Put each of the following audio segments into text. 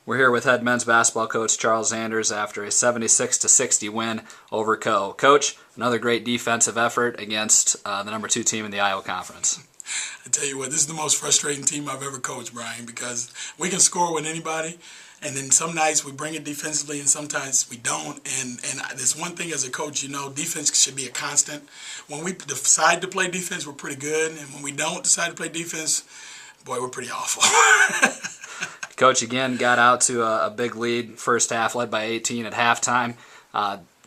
We're here with head men's basketball coach Charles Zanders after a 76-60 win over Co. Coach, another great defensive effort against the number 2 team in the Iowa Conference. I tell you what, this is the most frustrating team I've ever coached, Brian, because we can score with anybody, and then some nights we bring it defensively and sometimes we don't. And there's one thing as a coach, you know, defense should be a constant. When we decide to play defense, we're pretty good, and when we don't decide to play defense, boy, we're pretty awful. Coach again got out to a big lead first half, led by 18 at halftime.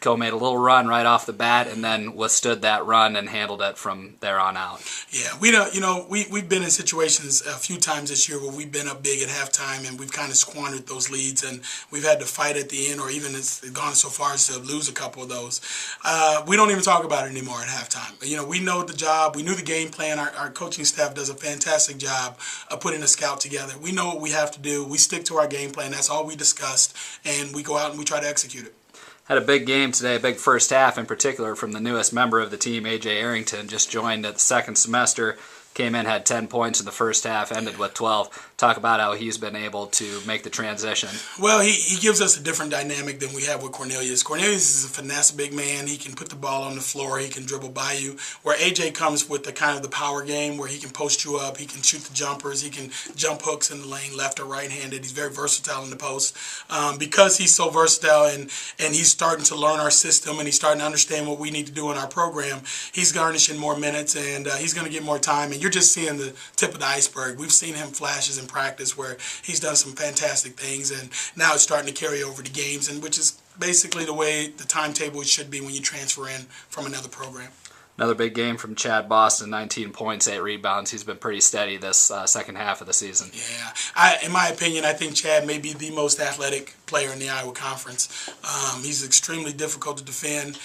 Co made a little run right off the bat and then withstood that run and handled it from there on out. Yeah, we've been in situations a few times this year where we've been up big at halftime and we've kind of squandered those leads, and we've had to fight at the end, or even it's gone so far as to lose a couple of those. We don't even talk about it anymore at halftime. You know, we know the job, we knew the game plan. Our coaching staff does a fantastic job of putting a scout together. We know what we have to do. We stick to our game plan. That's all we discussed, and we go out and we try to execute it. Had a big game today, a big first half in particular from the newest member of the team, A.J. Arrington, just joined at the second semester, came in, had 10 points in the first half, ended with 12. Talk about how he's been able to make the transition. Well, he gives us a different dynamic than we have with Cornelius. Cornelius is a finesse big man. He can put the ball on the floor. He can dribble by you. Where A.J. comes with the kind of the power game where he can post you up. He can shoot the jumpers. He can jump hooks in the lane, left or right-handed. He's very versatile in the post. Because he's so versatile and he's starting to learn our system and he's starting to understand what we need to do in our program, he's garnishing more minutes and he's going to get more time. And you're just seeing the tip of the iceberg. We've seen him flashes in practice where he's done some fantastic things, and now it's starting to carry over to games, and which is basically the way the timetable should be when you transfer in from another program. Another big game from Chad Boston, 19 points, 8 rebounds. He's been pretty steady this second half of the season. Yeah, in my opinion, I think Chad may be the most athletic player in the Iowa Conference. He's extremely difficult to defend.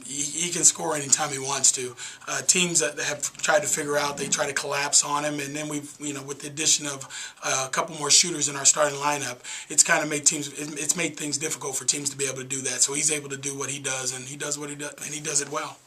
He can score anytime he wants to. Teams that have tried to figure out, they try to collapse on him, and then we've, with the addition of a couple more shooters in our starting lineup, it's kind of made things difficult for teams to be able to do that. So he's able to do what he does, and he does what he does, and he does it well.